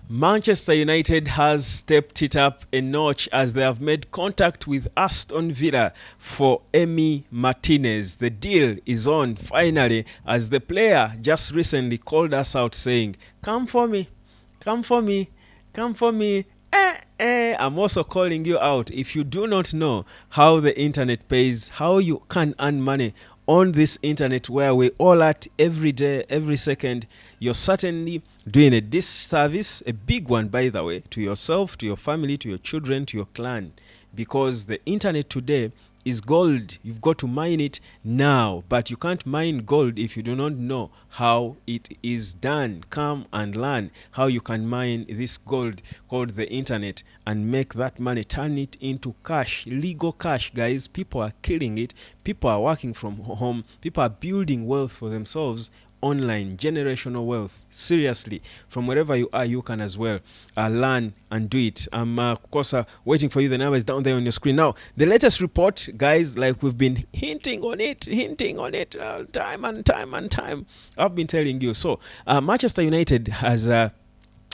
Manchester United has stepped it up a notch as they have made contact with Aston Villa for Emi Martinez. The deal is on finally, as the player just recently called us out saying, "Come for me, come for me, come for me." I'm also calling you out. If you do not know how the internet pays, how you can earn money on this internet where we all at every day, every second, you're certainly doing a disservice, a big one, by the way, to yourself, to your family, to your children, to your clan. Because the internet today is gold. You've got to mine it now. But you can't mine gold if you do not know how it is done. Come and learn how you can mine this gold called the internet and make that money, turn it into cash, legal cash, guys. People are killing it. People are working from home. People are building wealth for themselves online, generational wealth. Seriously, from wherever you are, you can as well learn and do it. I'm of course waiting for you. The number is down there on your screen now. The latest report, guys, like we've been hinting on it time and time. I've been telling you. So Manchester United has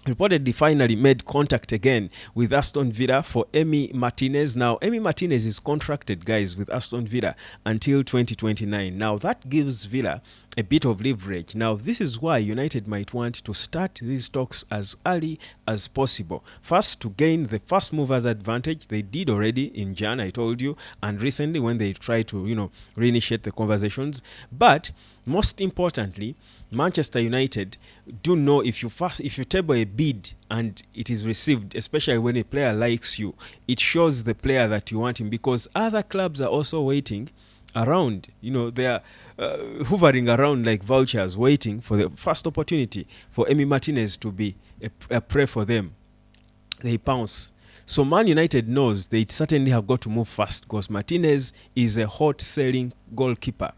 reportedly finally made contact again with Aston Villa for Emi Martinez. Now, Emi Martinez is contracted, guys, with Aston Villa until 2029. Now, that gives Villa a bit of leverage. Now, this is why United might want to start these talks as early as possible. First, to gain the first movers advantage. They did already in Jan, I told you, and recently when they tried to, reinitiate the conversations. But most importantly, Manchester United do know if you table a bid and it is received, especially when a player likes you, it shows the player that you want him, because other clubs are also waiting around. They are hovering around like vultures, waiting for the first opportunity for Emi Martinez to be a prey for them. They pounce. So Man United knows they certainly have got to move fast, because Martinez is a hot-selling goalkeeper.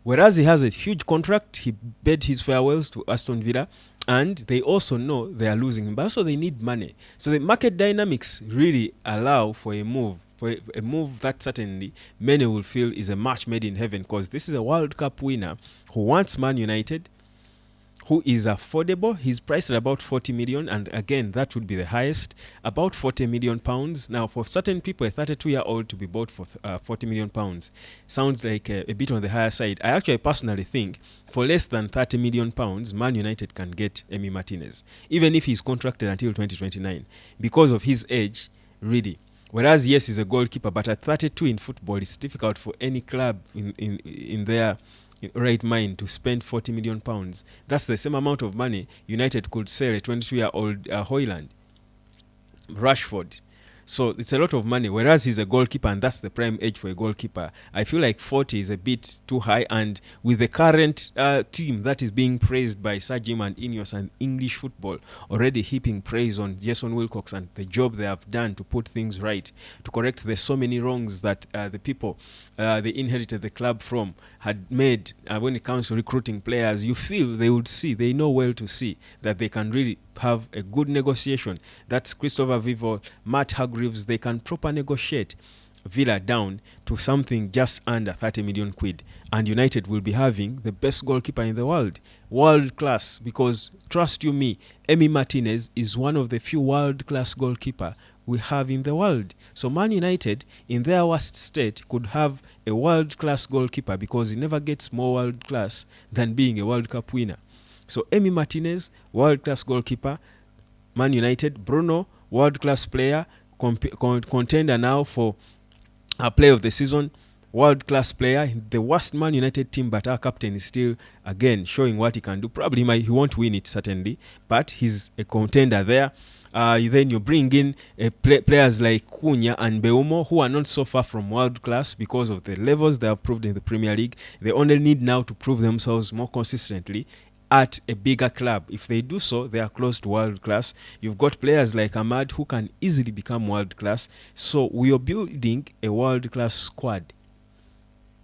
Whereas he has a huge contract, he bid his farewells to Aston Villa, and they also know they are losing him, but also they need money. So the market dynamics really allow for a move, that certainly many will feel is a match made in heaven, because this is a World Cup winner who wants Man United, who is affordable. He's priced at about 40 million, and again, that would be the highest, about 40 million pounds. Now, for certain people, a 32-year-old to be bought for 40 million pounds sounds like a bit on the higher side. I actually personally think for less than 30 million pounds, Man United can get Emi Martinez, even if he's contracted until 2029, because of his age, really. Whereas, yes, he's a goalkeeper, but at 32 in football, it's difficult for any club in their right mind to spend 40 million pounds. That's the same amount of money United could sell a 22-year-old Hoyland, Rashford. So it's a lot of money, whereas he's a goalkeeper, and that's the prime age for a goalkeeper. I feel like 40 is a bit too high, and with the current team that is being praised by Sir Jim and Ineos and English football, already heaping praise on Jason Wilcox and the job they have done to put things right, to correct the so many wrongs that the people they inherited the club from had made when it comes to recruiting players. You feel they know well to see that they can really have a good negotiation. That's Christopher Vivo, Matt Hargreaves. They can proper negotiate Villa down to something just under 30 million quid, and United will be having the best goalkeeper in the world, world class, because trust you me, Emi Martinez is one of the few world class goalkeeper we have in the world. So Man United, in their worst state, could have a world class goalkeeper, because he never gets more world class than being a World Cup winner. So Emi Martinez, world-class goalkeeper, Man United. Bruno, world-class player, contender now for player of the season, world-class player. The worst Man United team, but our captain is still, again, showing what he can do. Probably he won't win it, certainly, but he's a contender there. Then you bring in players like Cunha and Beumo, who are not so far from world class because of the levels they have proved in the Premier League. They only need now to prove themselves more consistently at a bigger club. If they do so, they are close to world class. You've got players like Ahmad who can easily become world class. So we are building a world class squad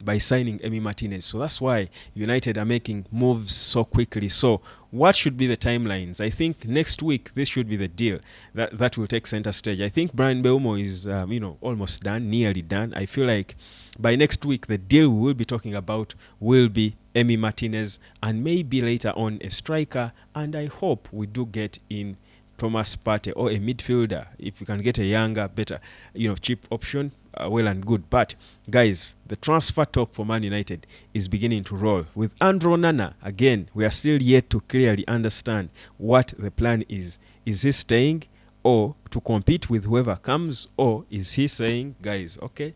by signing Emi Martinez. So that's why United are making moves so quickly. So what should be the timelines? I think next week this should be the deal that will take center stage. I think Brian Beumo is almost done, nearly done. I feel like by next week the deal we will be talking about will be Emi Martinez, and maybe later on a striker, and I hope we do get in Thomas Partey or a midfielder. If you can get a younger, better, cheap option, well and good. But guys, the transfer talk for Man United is beginning to roll. With Andrew Onana, again, we are still yet to clearly understand what the plan is. Is he staying or to compete with whoever comes, or is he saying, guys, okay,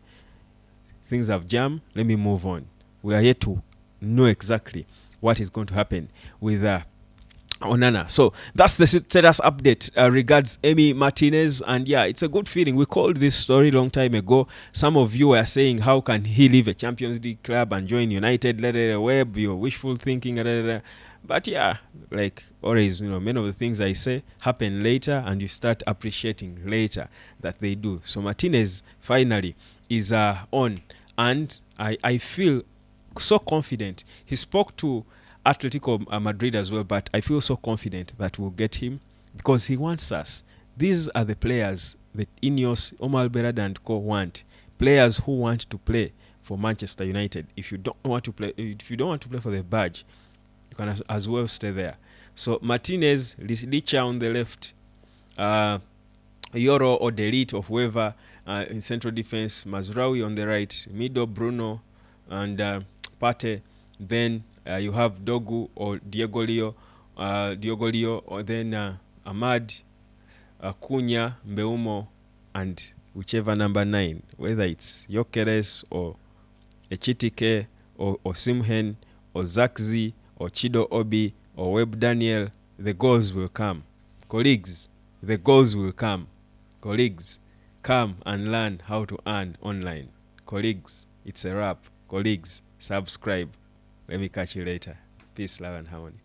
things have jammed, let me move on? We are yet to know exactly what is going to happen with Onana. So that's the status update regards Emi Martinez. And yeah, it's a good feeling. We called this story long time ago. Some of you were saying, how can he leave a Champions League club and join United? Web, your wishful thinking. But yeah, like always, many of the things I say happen later, and you start appreciating later that they do. So Martinez finally is on, and I feel so confident. He spoke to Atletico Madrid as well, but I feel so confident that we'll get him because he wants us. These are the players that Ineos, Omar Berada and co want. Players who want to play for Manchester United. If you don't want to play for the badge, you can as well stay there. So Martinez, Licha on the left, Yoro or Delete of whoever in central defense, Mazraoui on the right, middle Bruno and Partey. Then you have Dogu or Diogo Leo, or then Ahmad, Cunha, Mbeumo, and whichever number 9, whether it's Gyökeres or Echitike or Simhen or Zakzi or Chido Obi or Webb Daniel, the goals will come. Colleagues, the goals will come. Colleagues, come and learn how to earn online. Colleagues, it's a wrap. Colleagues, subscribe. Let me catch you later. Peace, love, and harmony.